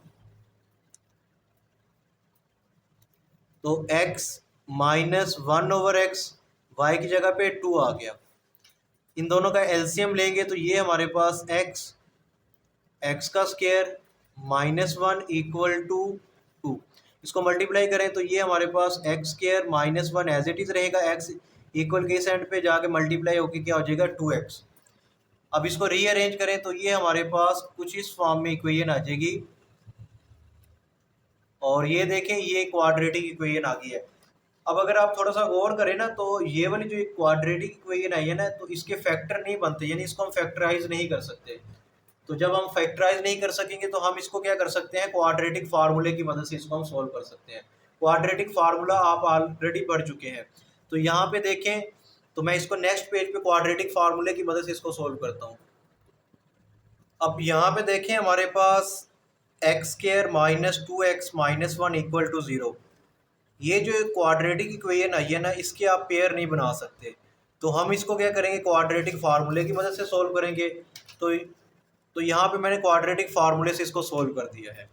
तो x minus one over x, y की जगह पे 2 आ गया। इन दोनों का एलसीएम लेंगे तो ये हमारे पास x का square minus one equal to 2, इसको मल्टीप्लाई करें तो ये हमारे पास x square minus one as it is रहेगा, x इक्वल के इस एंड पे जाके मल्टीप्लाई होकर क्या हो जाएगा, 2x। अब इसको रीअरेंज करें तो ये हमारे पास कुछ इस फॉर्म में इक्वेशन आ जाएगी और ये देखें ये क्वाड्रेटिक इक्वेशन आ गई है। अब अगर आप थोड़ा सा गौर करें ना तो ये वाली जो क्वाड्रेटिक इक्वेशन आई है ना, तो इसके फैक्टर नहीं बनते, यानी इसको हम फैक्टराइज नहीं कर सकते। तो जब हम फैक्टराइज नहीं कर सकेंगे तो हम इसको क्या कर सकते हैं, क्वाड्रेटिक फार्मूले की मदद से इसको हम सॉल्व कर सकते हैं। क्वाड्रेटिक फार्मूला आप ऑलरेडी पढ़ चुके हैं। तो यहाँ पे देखें तो मैं इसको नेक्स्ट पेज पे क्वाड्रेटिक फार्मूले की मदद से इसको सॉल्व करता हूँ। अब यहाँ पे देखें हमारे पास x square minus two x minus one equal to 0, ये जो क्वाड्रेटिक इक्वेशन आई है ना, इसके आप पेयर नहीं बना सकते। तो हम इसको क्या करेंगे, क्वाड्रेटिक फार्मूले की मदद से सॉल्व करेंगे। तो तो यहाँ पे मैंने क्वाड्रेटिक फार्मूले से इसको सोल्व कर दिया है।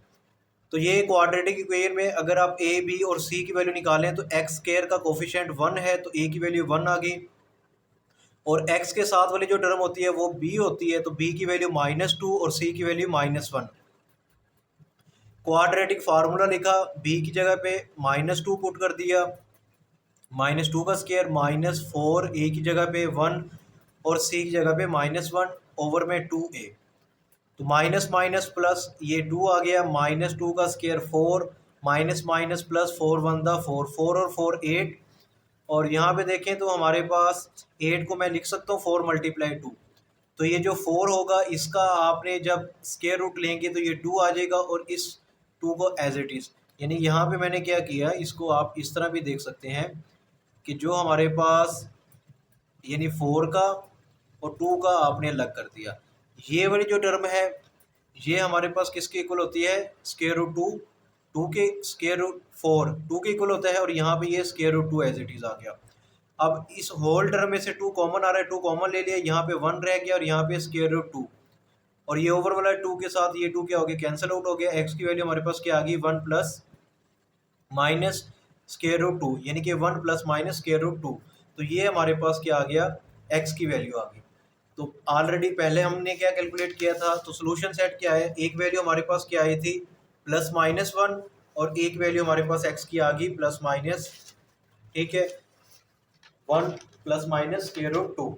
तो ये क्वाड्रेटिक इक्वेशन में अगर आप a b और c की वैल्यू निकालें तो एक्स स्क्वायर का कोफिशिएंट 1 है तो a की वैल्यू 1 आ गई और x के साथ वाली जो टर्म होती है वो b होती है, तो b की वैल्यू -2 और c की वैल्यू -1। क्वाड्रेटिक फार्मूला लिखा, b की जगह पे -2 पुट कर दिया, -2 का स्क्वायर -4, a की जगह पे 1 और c की जगह पे -1 ओवर में 2a। तो माइनस माइनस प्लस ये 2 आ गया, -2 का square 4, minus minus plus 4 one दा 4, 4 और 4 8। और यहाँ पे देखें तो हमारे पास 8 को मैं लिख सकता हूँ 4 मल्टीप्लाई 2। तो ये जो 4 होगा इसका आपने जब स्क्वायर रूट लेंगे तो ये 2 आ जाएगा और इस 2 को एज इट इज़, यानी यहाँ पे मैंने क्या किया, इसको आप इस तरह भी देख सकते हैं कि जो हमारे पास यानी 4 का और 2 का आपने अलग कर दिया। ये वाली जो टर्म है ये हमारे पास किसके इक्वल होती है, स्क्वायर रूट 2, 2 के स्क्वायर रूट 4 2 के इक्वल होता है और यहाँ पे ये square root 2 as it is आ गया। अब इस होल टर्म में से 2 कॉमन आ रहा है, 2 कॉमन ले लिया, यहाँ पे 1 रह गया और यहाँ पे स्क्वायर रूट 2 और ये ओवर वाला 2 के साथ ये 2 क्या हो गया, कैंसिल आउट हो गया। एक्स की वैल्यू हमारे पास क्या आ गई, 1 प्लस माइनस स्क्वायर रूट 2, यानी कि 1 प्लस माइनस स्क्वायर रूट 2। तो ये हमारे पास क्या आ गया, एक्स की वैल्यू आ गई। तो ऑलरेडी पहले हमने क्या कैलकुलेट किया था, तो सोल्यूशन सेट क्या है, एक वैल्यू हमारे पास क्या आई थी प्लस माइनस 1, और एक वैल्यू हमारे पास एक्स की आ गई प्लस माइनस, ठीक है, 1 प्लस माइनस स्क्वायर रूट 2।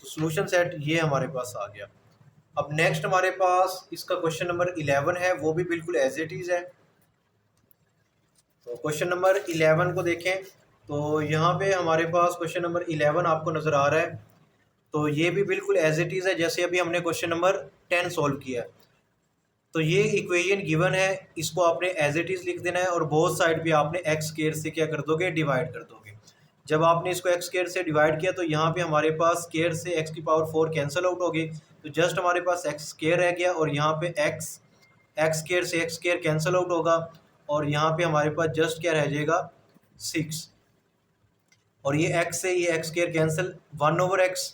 तो सोल्यूशन सेट ये हमारे पास आ गया। अब नेक्स्ट हमारे पास इसका क्वेश्चन नंबर 11 है, वो भी बिल्कुल एज इट इज़ है। तो क्वेश्चन नंबर 11 को देखें, तो यहाँ पे हमारे पास क्वेश्चन नंबर 11 आपको नज़र आ रहा है। तो ये भी बिल्कुल एज इट इज़ है जैसे अभी हमने क्वेश्चन नंबर 10 सॉल्व किया है। तो ये इक्वेशन गिवन है, इसको आपने एज इट इज़ लिख देना है, और बोथ साइड भी आपने एक्स स्क्वायर से क्या कर दोगे, डिवाइड कर दोगे। जब आपने इसको एक्स स्क्वायर से डिवाइड किया तो यहाँ पे हमारे पास स्क्वायर से एक्स की पावर 4 कैंसिल आउट हो गई, तो जस्ट हमारे पास एक्स स्क्वायर रह गया, और यहाँ पे एक्स एक्स स्क्वायर से एक्स स्क्वायर कैंसिल आउट होगा, और यहाँ पे हमारे पास जस्ट क्या रह जाएगा 6, और ये एक्स से ये एक्स स्क्वायर कैंसिल 1/x,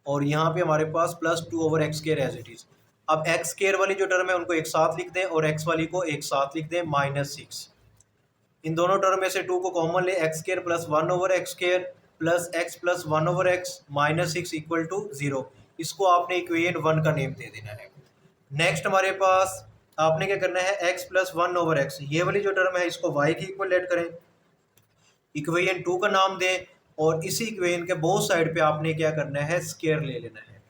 और यहाँ पे हमारे पास plus 2/x square as it is. अब एक्स स्क्वायर वाली जो टर्म है उनको एक साथ लिख दें, और एक्स वाली को एक साथ लिख दें -6। इन दोनों टर्म में से 2 को कॉमन ले, x square plus 1/x square plus x plus 1/x -6 equal to 0। इसको आपने इक्वेशन 1 का नेम दे देना है। नेक्स्ट हमारे पास आपने क्या करना है, x प्लस 1/x, ये वाली जो टर्म है इसको y की इक्वल लेट करें, इक्वेशन 2 का नाम दें, और इसी इक्वेशन के बोथ साइड पे आपने क्या करना है, स्क्वायर ले लेना है।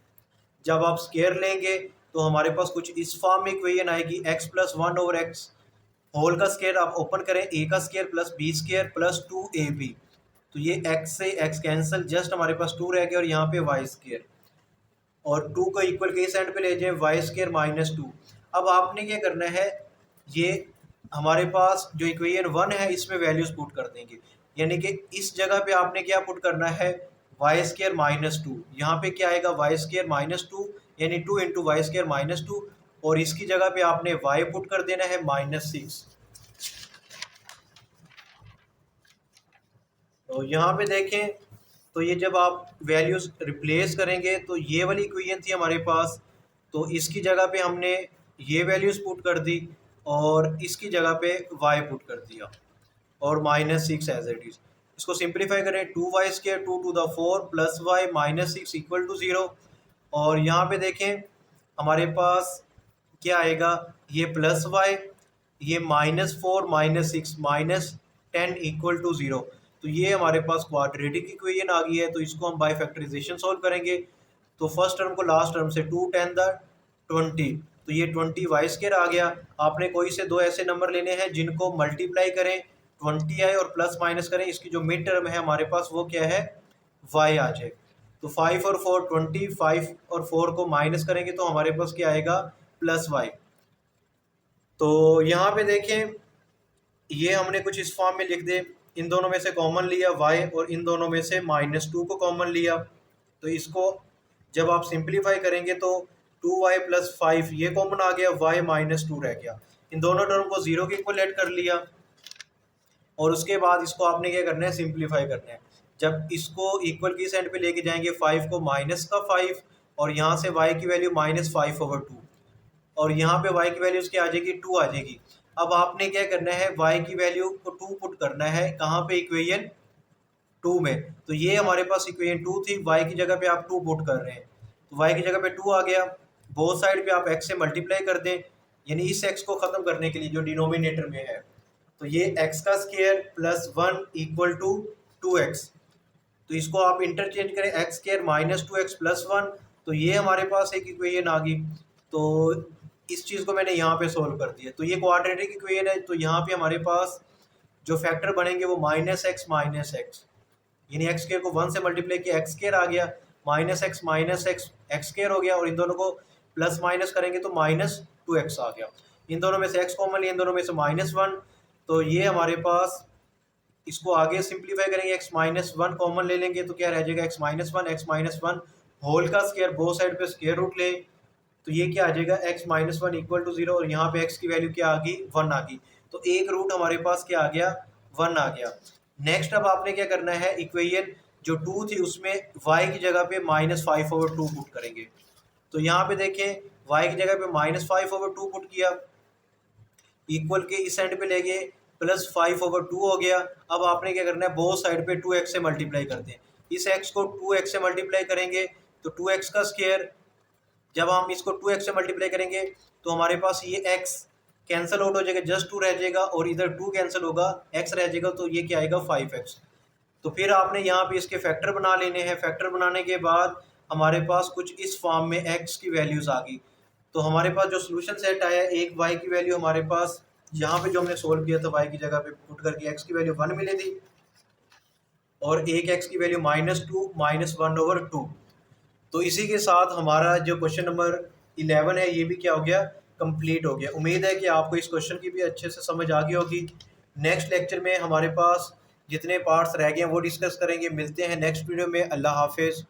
जब आप स्क्वायर लेंगे तो हमारे पास कुछ इस फॉर्म में इक्वेशन आएगी, x प्लस 1/x होल का स्क्वायर आप ओपन करें, a का square plus b square plus 2ab। तो ये x से x कैंसिल, जस्ट हमारे पास 2 रह गया, और यहाँ पे y स्क्वायर, और 2 को इक्वल के साइड पे ले जाए, वाई स्क्वायर -2। अब आपने क्या करना है, ये हमारे पास जो इक्वेशन 1 है इसमें वैल्यूज पुट कर देंगे, यानी कि इस जगह पे आपने क्या पुट करना है, वाई स्क्वायर -2, यहाँ पे क्या आएगा वाई स्क्वायर -2, यानी 2 इंटू वाई स्क्वायर -2, और इसकी जगह पे आपने y पुट कर देना है -6। तो यहाँ पे देखें, तो ये जब आप वैल्यूज रिप्लेस करेंगे तो ये वाली इक्वेशन थी हमारे पास, तो इसकी जगह पे हमने ये वैल्यूज पुट कर दी, और इसकी जगह पे y पुट कर दिया, और -6 एज इट इज। इसको सिंप्लीफाई करें, 2y square 2 to the 4 plus y -6 equal to 0। और यहाँ पे देखें हमारे पास क्या आएगा, ये प्लस y, ये -4 -6 -10 इक्वल टू 0। तो ये हमारे पास क्वाड्रेटिक इक्वेशन आ गई है, तो इसको हम बाय फैक्टराइजेशन सॉल्व करेंगे। तो फर्स्ट टर्म को लास्ट टर्म से 2 10 द 20, तो ये 20 वाई स्क्वायर आ गया। आपने कोई से दो ऐसे नंबर लेने हैं जिनको मल्टीप्लाई करें 20 आए, और प्लस माइनस करें, इसकी जो मिड टर्म है हमारे पास वो क्या है, y आ जाए। तो 5 और 4 20, 5 और 4 को माइनस करेंगे तो हमारे पास क्या आएगा, +y। तो यहाँ पे देखें, ये हमने कुछ इस फॉर्म में लिख दे, इन दोनों में से कॉमन लिया y, और इन दोनों में से -2 को कॉमन लिया। तो इसको जब आप सिंप्लीफाई करेंगे तो 2y + 5 ये कॉमन आ गया, y -2 रह गया। इन दोनों टर्म को 0 के इक्वल ऐड कर लिया, और उसके बाद इसको आपने क्या करना है, सिंप्लीफाई करना है। जब इसको इक्वल की साइड पे लेके जाएंगे, 5 को माइनस का 5, और यहाँ से y की वैल्यू -5/2, और यहाँ पे y की वैल्यू क्या आ जाएगी, 2 आ जाएगी। अब आपने क्या करना है, y की वैल्यू को 2 पुट करना है, कहाँ पे, इक्वेशन 2 में। तो ये हमारे पास इक्वेशन 2 थी, y की जगह पे आप 2 पुट कर रहे हैं, तो y की जगह पे 2 आ गया। बोथ साइड पे आप x से मल्टीप्लाई कर दें, यानी इस x को ख़त्म करने के लिए जो डिनोमिनेटर में है, तो ये x का square plus 1 equal to 2x। तो इसको आप इंटरचेंज करें, x स्क्वायर -2x प्लस 1, तो ये हमारे पास एक इक्वेशन आ गई। तो इस चीज़ को मैंने यहाँ पे सोल्व कर दिया, तो ये क्वाड्रेटिक इक्वेशन है। तो यहाँ पे हमारे पास जो फैक्टर बनेंगे वो -x, यानी एक्स स्क्वायर को 1 से मल्टीप्लाई किया, एक्स स्क्वायर आ गया, -x एक्स स्क्वायर हो गया, और इन दोनों को प्लस माइनस करेंगे तो -2x आ गया। इन दोनों में से x कॉमन लिया, इन दोनों में से -1, तो ये हमारे पास, इसको आगे सिंप्लीफाई करेंगे, x -1 कॉमन ले लेंगे तो क्या रह जाएगा, x-1 होल का स्क्वायर, बोथ साइड पे स्क्वायर रूट ले, तो ये क्या आ जाएगा, x-1 इक्वल टू 0, और यहाँ पे x की वैल्यू क्या आ गई, 1 आ गई। तो एक रूट हमारे पास क्या आ गया, 1 आ गया। नेक्स्ट अब आपने क्या करना है, इक्वेशन जो 2 थी उसमें y की जगह पे -5/2 पुट करेंगे। तो यहाँ पे देखें, y की जगह पे -5/2 पुट किया, इक्वल के इस एंड पे ले गए, +5/2 हो गया। अब आपने क्या करना है, बोथ साइड पे 2x से मल्टीप्लाई करते हैं। इस x को 2x से मल्टीप्लाई करेंगे तो 2x का स्क्वायर, जब हम इसको 2x से मल्टीप्लाई करेंगे तो हमारे पास ये x कैंसिल आउट हो जाएगा, जस्ट 2 रह जाएगा, और इधर 2 कैंसिल होगा, x रह जाएगा, तो ये क्या आएगा 5x। तो फिर आपने यहाँ पे इसके फैक्टर बना लेने हैं। फैक्टर बनाने के बाद हमारे पास कुछ इस फॉर्म में x की वैल्यूज़ आ गई। तो हमारे पास जो सोल्यूशन सेट आया, एक y की वैल्यू हमारे पास यहाँ पे जो हमने सोल्व किया था, y की जगह पे पुट करके x की वैल्यू 1 मिली थी, और एक x की वैल्यू -2 -1/2। तो इसी के साथ हमारा जो क्वेश्चन नंबर 11 है ये भी क्या हो गया, कंप्लीट हो गया। उम्मीद है कि आपको इस क्वेश्चन की भी अच्छे से समझ आ गई होगी। नेक्स्ट लेक्चर में हमारे पास जितने पार्ट्स रह गए हैं वो डिस्कस करेंगे। मिलते हैं नेक्स्ट वीडियो में। अल्लाह हाफिज़।